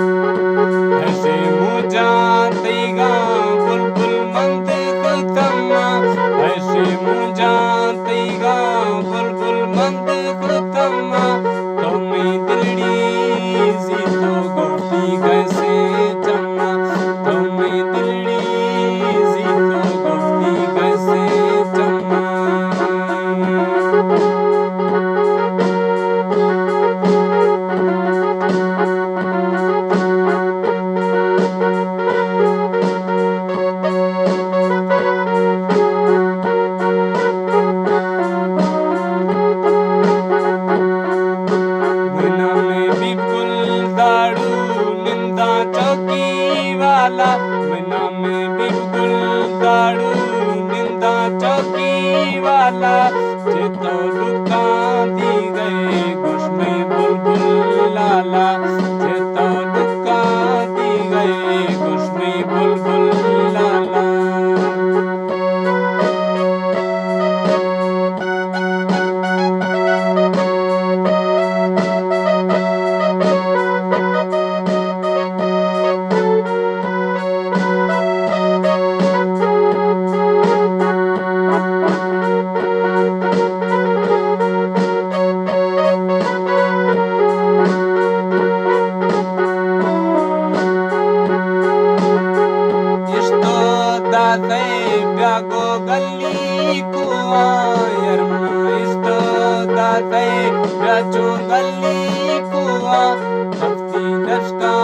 ऐसे मुझा तैगा बुलबुल मंद खुतमा ऐसे मुझा तैगा बुलबुल मंद खुतमा तुम्हें दिलड़ी जी तो गुफ्ती कैसे चमा तुम्हें दिलड़ी जी तो गुफ्ती कैसे चमा मना में बिल्कुल दारू निंदा चौकी वाला मना में बिल्कुल दारू निंदा चौकी वाला जे तो लुका दी गए गोश में बुलबुल लाला जे तो लुका दी गए गोश में बुलबुल लाला इस्तो दाते ब्यागो गली कुआ यरमा इस्तो दाते ब्याचो गली कुआ तफ्ती नशका